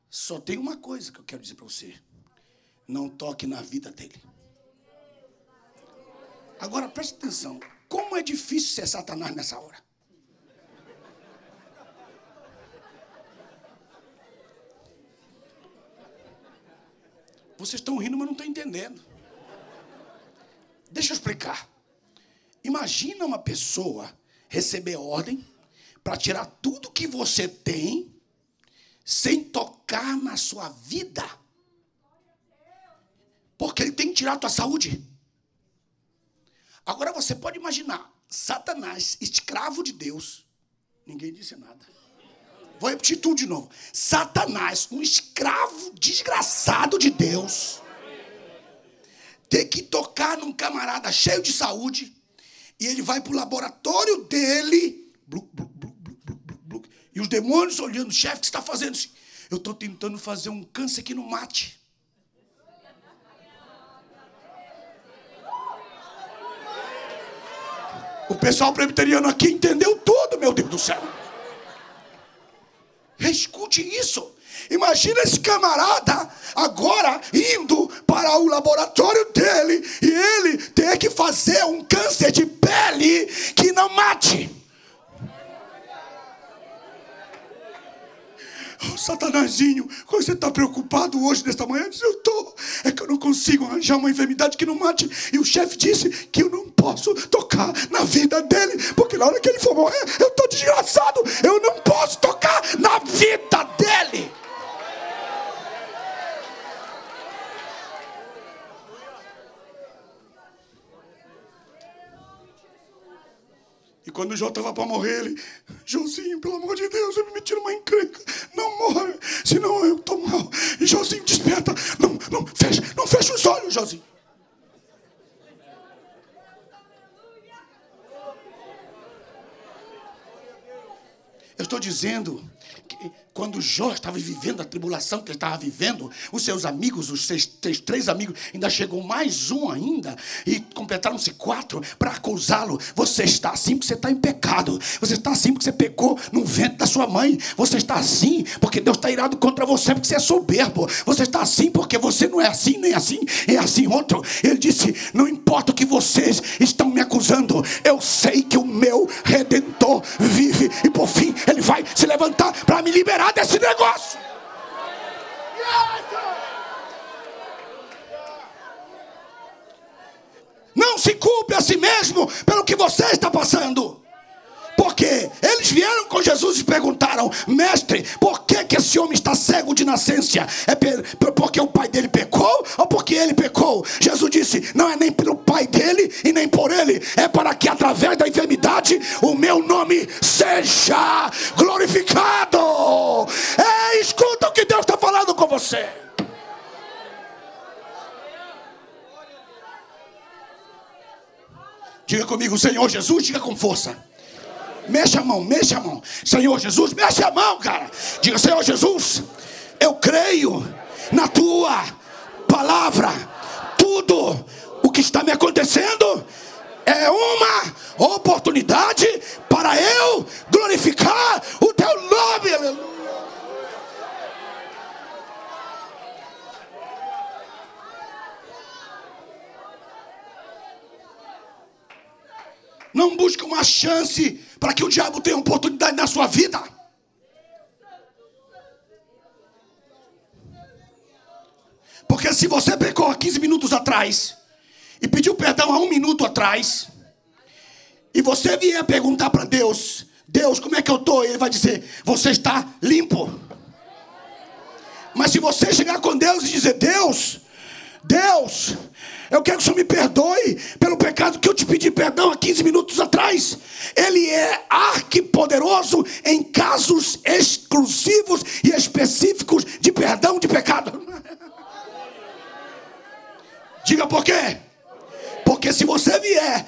Só tem uma coisa que eu quero dizer para você: não toque na vida dele. Agora preste atenção, como é difícil ser Satanás nessa hora. Vocês estão rindo, mas não estão entendendo. Deixa eu explicar. Imagina uma pessoa receber ordem para tirar tudo que você tem, sem tocar na sua vida. Porque ele tem que tirar a tua saúde. Agora você pode imaginar, Satanás, escravo de Deus. Ninguém disse nada. Vou repetir tudo de novo. Satanás, um escravo desgraçado de Deus, ter que tocar num camarada cheio de saúde, e ele vai para o laboratório dele, e os demônios olhando, chefe, o que você está fazendo? Eu estou tentando fazer um câncer que não mate. O pessoal presbiteriano aqui entendeu tudo, meu Deus do céu. Escute isso. Imagina esse camarada agora indo para o laboratório dele e ele ter que fazer um câncer de pele que não mate. Oh, Satanazinho, quando você está preocupado hoje, nesta manhã, eu disse, eu estou. É que eu não consigo arranjar uma enfermidade que não mate. E o chefe disse que eu não posso tocar na vida dele, porque na hora que ele for morrer, eu estou desgraçado. Eu não posso tocar na vida dele. E quando o Jó estava para morrer, ele, Joãozinho, pelo amor de Deus, eu me meti numa encrenca. Não morra, senão eu estou mal. E Joãozinho, desperta. Não fecha os olhos, Joãozinho. Eu estou dizendo que quando Jó estava vivendo a tribulação que ele estava vivendo, os seus amigos, os seus três amigos, ainda chegou mais um ainda, e completaram-se 4 para acusá-lo. Você está assim porque você está em pecado. Você está assim porque você pecou no ventre da sua mãe. Você está assim porque Deus está irado contra você porque você é soberbo. Você está assim porque você não é assim, nem assim, é assim outro. Ele disse, não importa o que vocês estão me acusando, eu sei que o meu Redentor vive e por fim ele vai se levantar para me liberar desse negócio. Não se culpe a si mesmo pelo que você está passando. Porque eles vieram com Jesus e perguntaram, mestre, por que esse homem está cego de nascença? É porque o pai dele pecou ou porque ele pecou? Jesus disse, não é nem pelo pai dele e nem por ele, é para que através da enfermidade o meu nome seja glorificado. Escuta o que Deus está falando com você. Diga comigo, Senhor Jesus, diga com força. Mexa a mão, mexa a mão. Senhor Jesus, mexa a mão, cara. Diga, Senhor Jesus, eu creio na tua palavra. Tudo o que está me acontecendo é uma oportunidade para eu glorificar o teu nome. Aleluia. Não busque uma chance para que o diabo tenha oportunidade na sua vida. Porque se você pecou há 15 minutos atrás e pediu perdão há 1 minuto atrás, e você vier perguntar para Deus, Deus, como é que eu estou? Ele vai dizer, você está limpo. Mas se você chegar com Deus e dizer, Deus, eu quero que o Senhor me perdoe pelo pecado que eu te pedi perdão há 15 minutos atrás. Ele é arquipoderoso em casos exclusivos e específicos de perdão de pecado. Diga por quê? Porque se você vier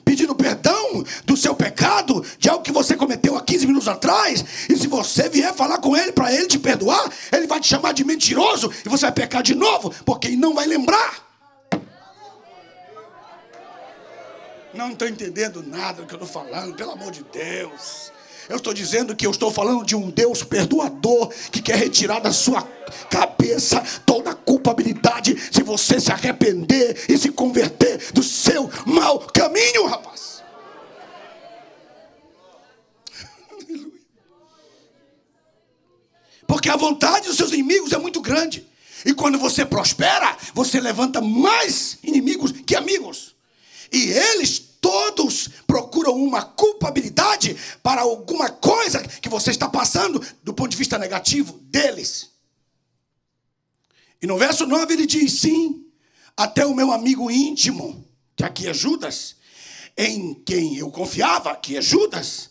pedindo perdão do seu pecado, de algo que você cometeu há 15 minutos atrás, e se você vier falar com ele para ele te perdoar, ele vai te chamar de mentiroso e você vai pecar de novo, porque ele não vai lembrar. Não estou entendendo nada do que eu estou falando, pelo amor de Deus. Eu estou dizendo que eu estou falando de um Deus perdoador que quer retirar da sua cabeça toda a culpabilidade se você se arrepender e se converter do seu mau caminho, rapaz. Porque a vontade dos seus inimigos é muito grande. E quando você prospera, você levanta mais inimigos que amigos. E eles todos procuram procuram uma culpabilidade para alguma coisa que você está passando do ponto de vista negativo deles. E no verso 9 ele diz, sim, até o meu amigo íntimo, que aqui é Judas, em quem eu confiava, que é Judas,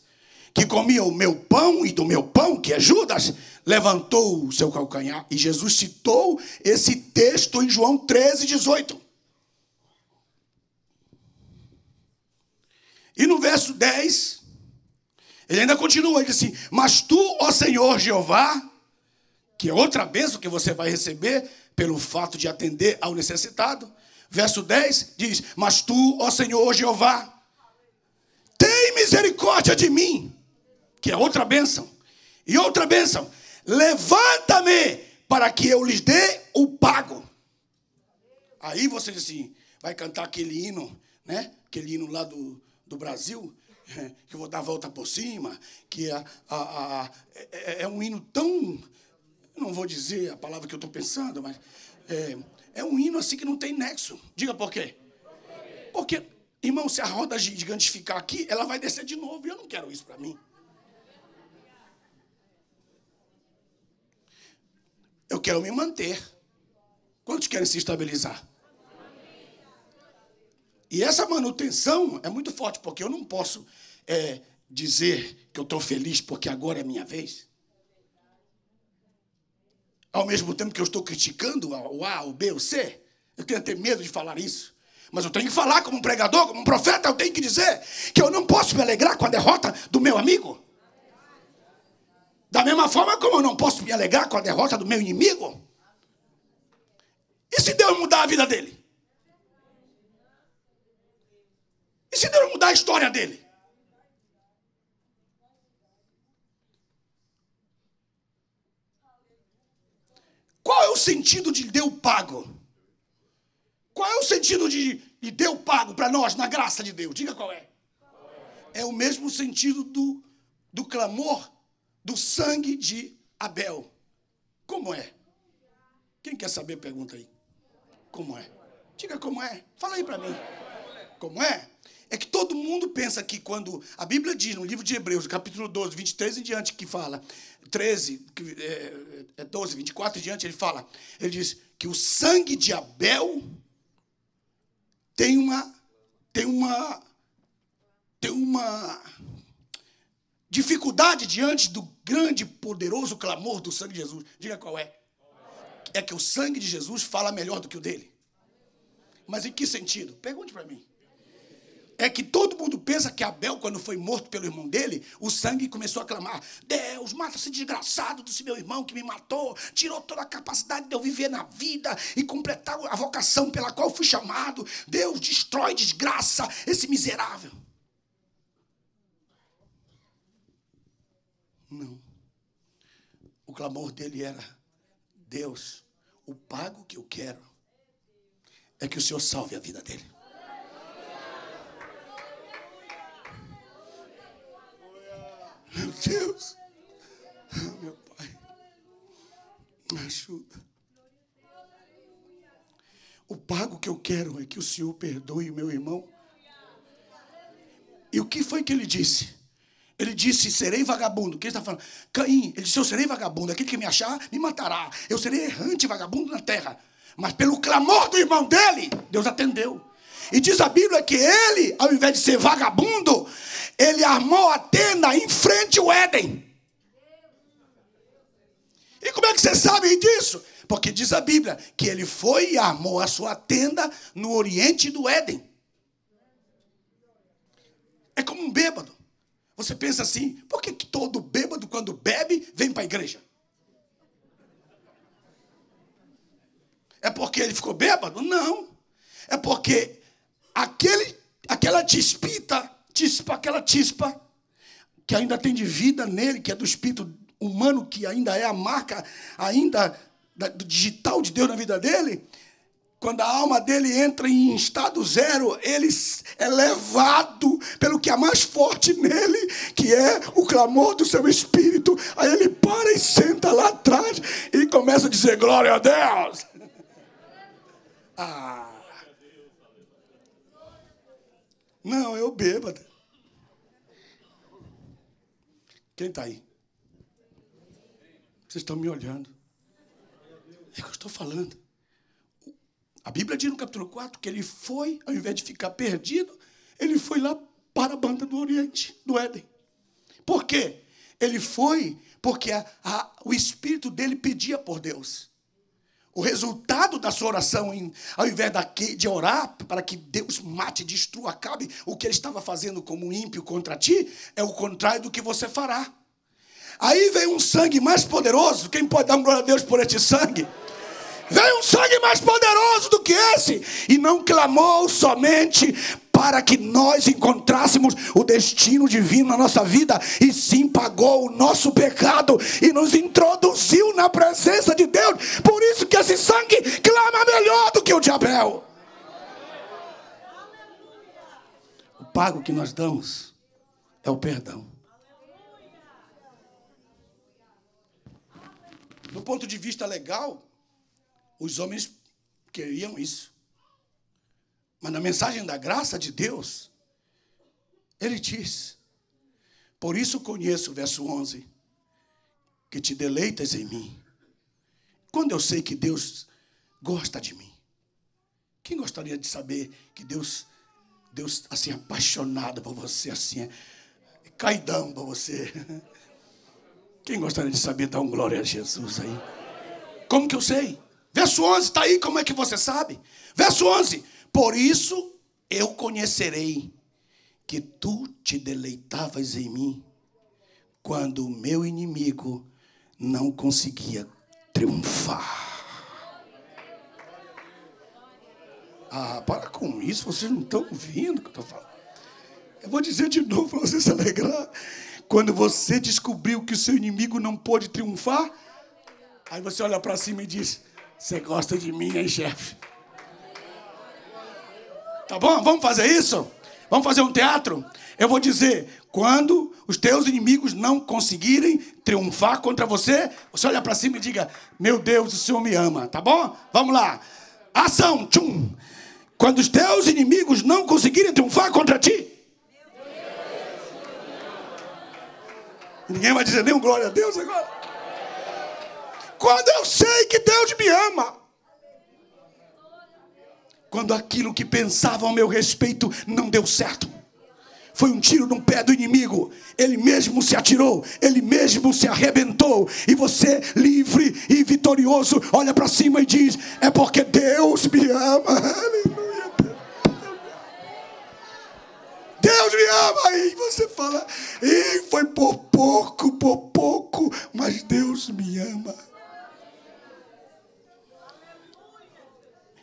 que comia o meu pão e do meu pão, que é Judas, levantou o seu calcanhar. E Jesus citou esse texto em João 13, 18. E no verso 10, ele ainda continua, ele diz assim, mas tu, ó Senhor Jeová, que é outra bênção que você vai receber pelo fato de atender ao necessitado. Verso 10 diz, mas tu, ó Senhor Jeová, tem misericórdia de mim, que é outra bênção. E outra bênção, levanta-me para que eu lhes dê o pago. Aí você diz assim, vai cantar aquele hino, né? Aquele hino lá do Brasil, que eu vou dar a volta por cima, que é um hino tão... Não vou dizer a palavra que eu estou pensando, mas é um hino assim que não tem nexo. Diga por quê? Porque, irmão, se a roda gigante ficar aqui, ela vai descer de novo. E eu não quero isso para mim. Eu quero me manter. Quantos querem se estabilizar? E essa manutenção é muito forte, porque eu não posso dizer que eu estou feliz porque agora é minha vez. Ao mesmo tempo que eu estou criticando o A, o B, o C, eu tenho até medo de falar isso. Mas eu tenho que falar como um pregador, como um profeta, eu tenho que dizer que eu não posso me alegrar com a derrota do meu amigo. Da mesma forma como eu não posso me alegrar com a derrota do meu inimigo. E se Deus mudar a vida dele? E se Deus mudar a história dele? Qual é o sentido de Deus pago? Qual é o sentido de Deus pago para nós, na graça de Deus? Diga qual é. É o mesmo sentido do clamor do sangue de Abel. Como é? Quem quer saber, pergunta aí. Como é? Diga como é. Fala aí para mim. Como é? É que todo mundo pensa que quando a Bíblia diz, no livro de Hebreus, capítulo 12, 23 em diante, que fala, 13, 12, 24 em diante, ele diz que o sangue de Abel tem uma dificuldade diante do grande e poderoso clamor do sangue de Jesus. Diga qual é. É que o sangue de Jesus fala melhor do que o dele. Mas em que sentido? Pergunte para mim. É que todo mundo pensa que Abel, quando foi morto pelo irmão dele, o sangue começou a clamar, Deus, mata esse desgraçado desse meu irmão que me matou, tirou toda a capacidade de eu viver na vida e completar a vocação pela qual fui chamado. Deus, destrói, desgraça esse miserável. Não. O clamor dele era, Deus, o pago que eu quero é que o Senhor salve a vida dele. Meu Deus, meu Pai, me ajuda. O pago que eu quero é que o Senhor perdoe o meu irmão. E o que foi que ele disse? Ele disse, serei vagabundo. Quem está falando? Caim, ele disse, eu serei vagabundo. Aquele que me achar, me matará. Eu serei errante, vagabundo na terra. Mas pelo clamor do irmão dele, Deus atendeu. E diz a Bíblia que ele, ao invés de ser vagabundo, ele armou a tenda em frente ao Éden. E como é que você sabe disso? Porque diz a Bíblia que ele foi e armou a sua tenda no oriente do Éden. É como um bêbado. Você pensa assim, por que todo bêbado, quando bebe, vem para a igreja? É porque ele ficou bêbado? Não. É porque aquela aquela chispa que ainda tem de vida nele, que é do espírito humano, que ainda é a marca ainda do digital de Deus na vida dele, quando a alma dele entra em estado zero, ele é levado pelo que é mais forte nele, que é o clamor do seu espírito. Aí ele para e senta lá atrás e começa a dizer, glória a Deus. Não, eu bêbado. Quem está aí? Vocês estão me olhando. É o que eu estou falando. A Bíblia diz no capítulo 4 que ele foi, ao invés de ficar perdido, ele foi lá para a banda do Oriente, do Éden. Por quê? Ele foi porque o espírito dele pedia por Deus. O resultado da sua oração, ao invés de orar para que Deus mate, destrua, acabe o que ele estava fazendo como ímpio contra ti, é o contrário do que você fará. Aí vem um sangue mais poderoso. Quem pode dar glória a Deus por este sangue? Veio um sangue mais poderoso do que esse, e não clamou somente para que nós encontrássemos o destino divino na nossa vida, e sim pagou o nosso pecado e nos introduziu na presença de Deus. Por isso que esse sangue clama melhor do que o de Abel. O pago que nós damos é o perdão. Do ponto de vista legal, os homens queriam isso. Mas na mensagem da graça de Deus, ele diz: por isso conheço, verso 11, que te deleitas em mim. Quando eu sei que Deus gosta de mim. Quem gostaria de saber que Deus assim, apaixonado por você, assim, é caidão por você? Quem gostaria de saber? Dá um glória a Jesus aí. Como que eu sei? Verso 11, está aí, como é que você sabe? Verso 11, por isso eu conhecerei que tu te deleitavas em mim, quando o meu inimigo não conseguia triunfar. Ah, para com isso, vocês não estão ouvindo o que eu estou falando. Eu vou dizer de novo para você se alegrar. Quando você descobriu que o seu inimigo não pôde triunfar, aí você olha para cima e diz: você gosta de mim, hein, chefe? Tá bom? Vamos fazer isso? Vamos fazer um teatro? Eu vou dizer, quando os teus inimigos não conseguirem triunfar contra você, você olha para cima e diga: meu Deus, o Senhor me ama, tá bom? Vamos lá. Ação, tchum. Quando os teus inimigos não conseguirem triunfar contra ti. Ninguém vai dizer nem um glória a Deus agora. Quando eu sei que Deus me ama. Quando aquilo que pensava ao meu respeito não deu certo. Foi um tiro no pé do inimigo. Ele mesmo se atirou. Ele mesmo se arrebentou. E você, livre e vitorioso, olha para cima e diz: é porque Deus me ama. Aleluia. Deus me ama. Aí você fala: e foi por pouco, mas Deus me ama.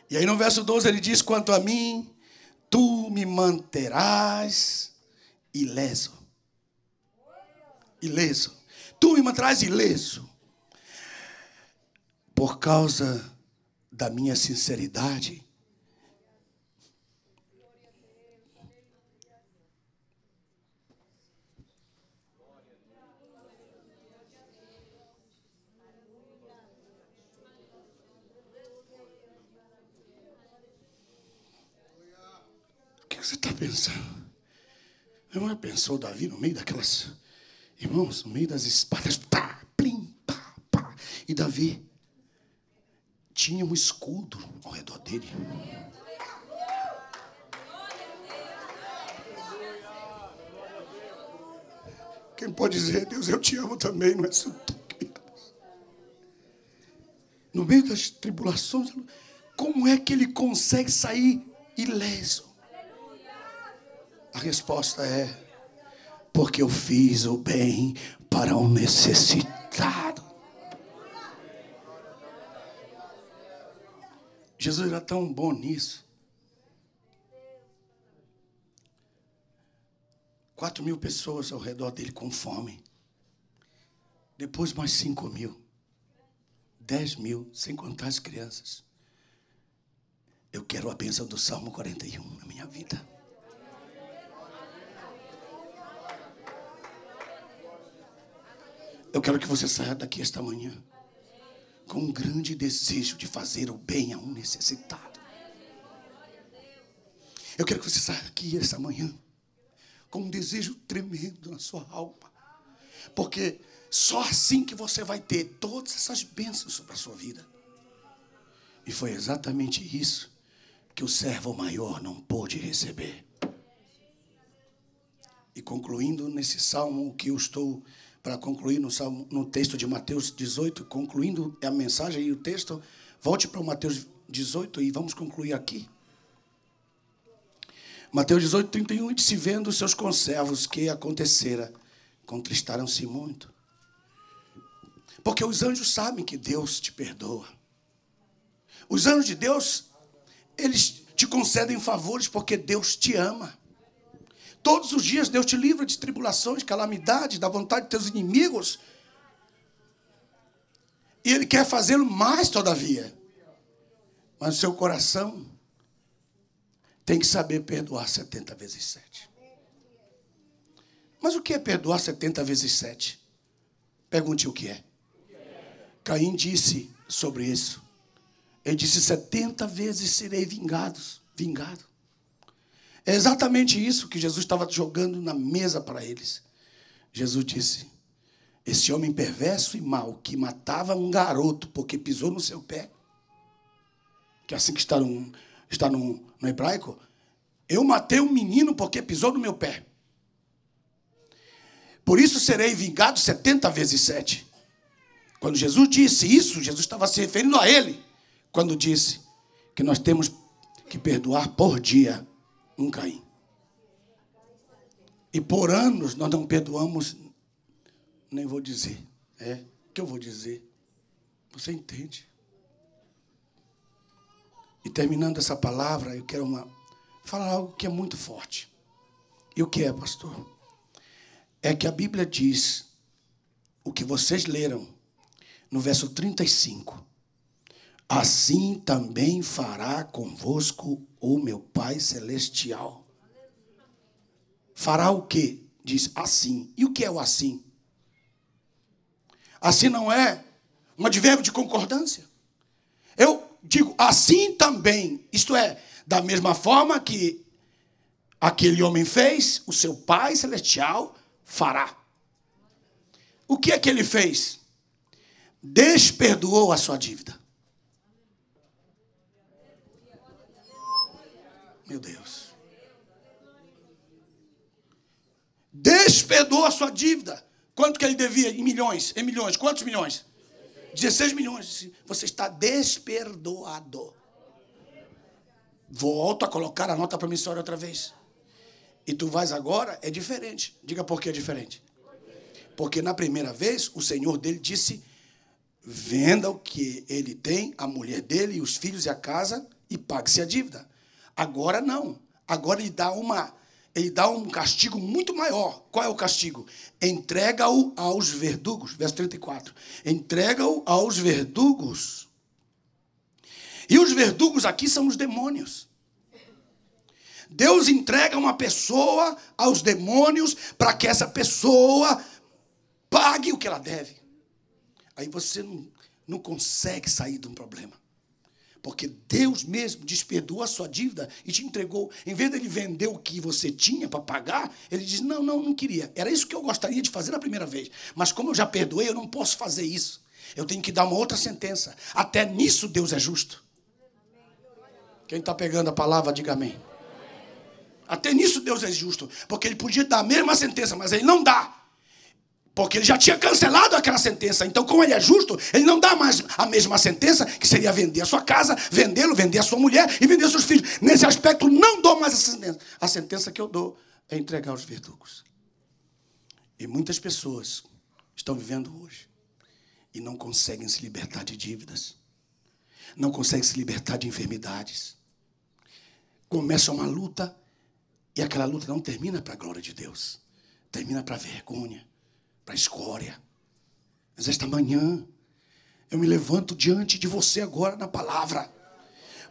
E aí no verso 12 ele diz: quanto a mim, tu me manterás ileso. Ileso. Tu me manterás ileso. Por causa da minha sinceridade. O que você está pensando? Meu irmão, pensou Davi no meio daquelas... Irmãos, no meio das espadas... Pá, plim, pá, pá. E Davi tinha um escudo ao redor dele. Quem pode dizer: Deus, eu te amo também, não é só tu que me amas. No meio das tribulações, como é que ele consegue sair ileso? A resposta é: porque eu fiz o bem para o necessitado. Jesus era tão bom nisso. 4.000 pessoas ao redor dele com fome. Depois mais 5.000. 10.000, sem contar as crianças. Eu quero a bênção do Salmo 41 na minha vida. Eu quero que você saia daqui esta manhã com um grande desejo de fazer o bem a um necessitado. Eu quero que você saia daqui esta manhã com um desejo tremendo na sua alma Porque só assim que você vai ter todas essas bênçãos sobre a sua vida. E foi exatamente isso que o servo maior não pôde receber. E concluindo nesse salmo, o que eu estou para concluir no texto de Mateus 18, concluindo a mensagem e o texto, volte para o Mateus 18 e vamos concluir aqui. Mateus 18, 31, e disse, vendo os seus conservos que acontecera, contristaram-se muito. Porque os anjos sabem que Deus te perdoa. Os anjos de Deus, eles te concedem favores porque Deus te ama. Todos os dias Deus te livra de tribulações, calamidades, da vontade de teus inimigos. E Ele quer fazê-lo mais todavia. Mas o seu coração tem que saber perdoar 70 vezes 7. Mas o que é perdoar 70 vezes 7? Pergunte o que é. Caim disse sobre isso. Ele disse, 70 vezes serei vingado. É exatamente isso que Jesus estava jogando na mesa para eles. Jesus disse, esse homem perverso e mau, que matava um garoto porque pisou no seu pé, que é assim que está no hebraico, eu matei um menino porque pisou no meu pé. Por isso serei vingado 70 vezes 7. Quando Jesus disse isso, Jesus estava se referindo a ele, quando disse que nós temos que perdoar por dia um Caim. E por anos nós não perdoamos, nem vou dizer. O que eu vou dizer? Você entende? E terminando essa palavra, eu quero falar algo que é muito forte. E o que é, pastor? É que a Bíblia diz, o que vocês leram, no verso 35. Assim também fará convosco o meu Pai Celestial. Fará o quê? Diz assim. E o que é o assim? Assim não é um advérbio de concordância. Eu digo assim também. Isto é, da mesma forma que aquele homem fez, o seu Pai Celestial fará. O que é que ele fez? Desperdoou a sua dívida. Meu Deus. Desperdoou a sua dívida. Quanto que ele devia? Em milhões. Em milhões. Quantos milhões? 16 milhões. Você está desperdoado. Volto a colocar a nota promissória outra vez. E tu vais agora, é diferente. Diga por que é diferente. Porque na primeira vez, o Senhor dele disse, venda o que ele tem, a mulher dele, os filhos e a casa, e pague-se a dívida. Agora não. Agora ele dá um castigo muito maior. Qual é o castigo? Entrega-o aos verdugos. Verso 34. Entrega-o aos verdugos. E os verdugos aqui são os demônios. Deus entrega uma pessoa aos demônios para que essa pessoa pague o que ela deve. Aí você não consegue sair de um problema. Porque Deus mesmo desperdoou a sua dívida e te entregou. Em vez de ele vender o que você tinha para pagar, ele diz, não queria. Era isso que eu gostaria de fazer na primeira vez. Mas como eu já perdoei, eu não posso fazer isso. Eu tenho que dar uma outra sentença. Até nisso Deus é justo. Quem está pegando a palavra, diga amém. Até nisso Deus é justo. Porque ele podia dar a mesma sentença, mas ele não dá. Porque ele já tinha cancelado aquela sentença. Então, como ele é justo, ele não dá mais a mesma sentença, que seria vender a sua casa, vendê-lo, vender a sua mulher e vender seus filhos. Nesse aspecto, não dou mais essa sentença. A sentença que eu dou é entregar os verdugos. E muitas pessoas estão vivendo hoje e não conseguem se libertar de dívidas. Não conseguem se libertar de enfermidades. Começa uma luta e aquela luta não termina para a glória de Deus. Termina para a vergonha. Para a escória. Mas esta manhã, eu me levanto diante de você agora na palavra,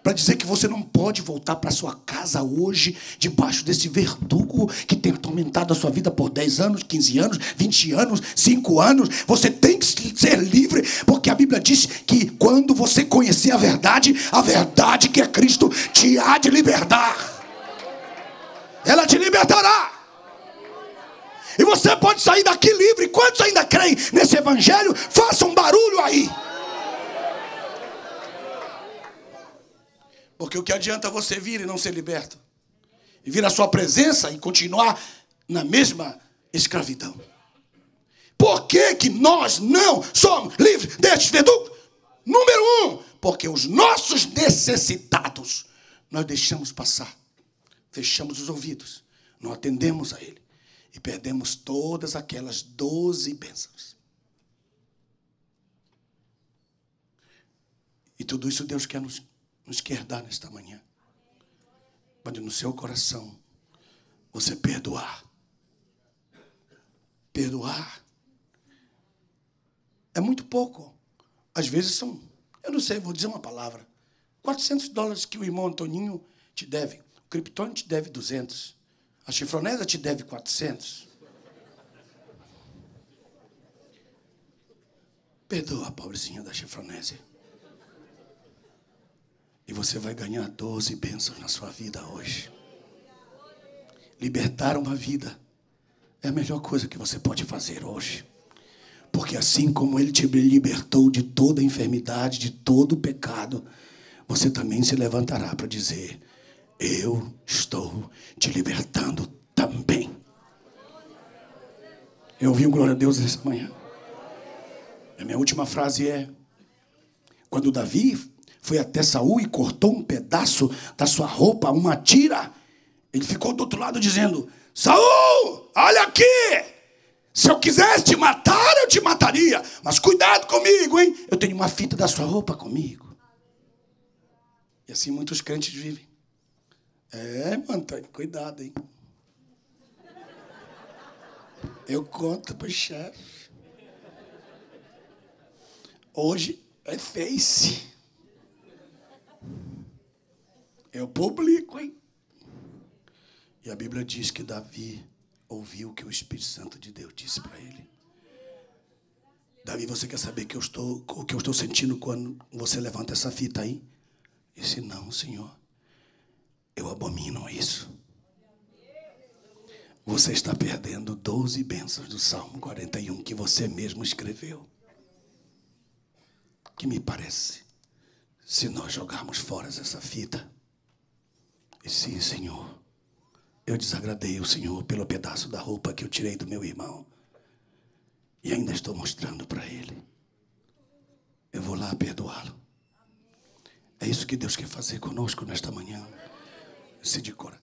para dizer que você não pode voltar para sua casa hoje, debaixo desse verdugo que tem atormentado a sua vida por 10 anos, 15 anos, 20 anos, 5 anos. Você tem que ser livre, porque a Bíblia diz que quando você conhecer a verdade que é Cristo te há de libertar. Ela te libertará. E você pode sair daqui livre. Quantos ainda creem nesse evangelho? Faça um barulho aí. Porque o que adianta você vir e não ser liberto? E vir à sua presença e continuar na mesma escravidão. Por que que nós não somos livres deste verdugo? Número 1, porque os nossos necessitados nós deixamos passar. Fechamos os ouvidos, não atendemos a ele. E perdemos todas aquelas 12 bênçãos. E tudo isso Deus quer nos quer dar nesta manhã. Quando no seu coração você perdoar. Perdoar é muito pouco. Às vezes são, eu não sei, vou dizer uma palavra. $400 que o irmão Antoninho te deve. O Krypton te deve 200. A Chifronesa te deve 400. Perdoa a pobrezinha da Chifronese. E você vai ganhar 12 bênçãos na sua vida hoje. Libertar uma vida é a melhor coisa que você pode fazer hoje. Porque assim como ele te libertou de toda enfermidade, de todo pecado, você também se levantará para dizer: eu estou te libertando também. Eu ouvi um glória a Deus essa manhã. A minha última frase é: quando Davi foi até Saul e cortou um pedaço da sua roupa, uma tira, ele ficou do outro lado dizendo: Saul, olha aqui! Se eu quisesse te matar, eu te mataria. Mas cuidado comigo, hein? Eu tenho uma fita da sua roupa comigo. E assim muitos crentes vivem. Mano, cuidado, hein? Eu conto pro chefe. Hoje é Face. Eu publico, hein? E a Bíblia diz que Davi ouviu o que o Espírito Santo de Deus disse para ele. Davi, você quer saber o que eu estou sentindo quando você levanta essa fita aí? Eu disse: não, Senhor. Eu abomino isso. Você está perdendo 12 bênçãos do Salmo 41 que você mesmo escreveu. Que me parece, se nós jogarmos fora essa fita. E sim, Senhor, eu desagradei o Senhor pelo pedaço da roupa que eu tirei do meu irmão. E ainda estou mostrando para ele. Eu vou lá perdoá-lo. É isso que Deus quer fazer conosco nesta manhã. Se de coração.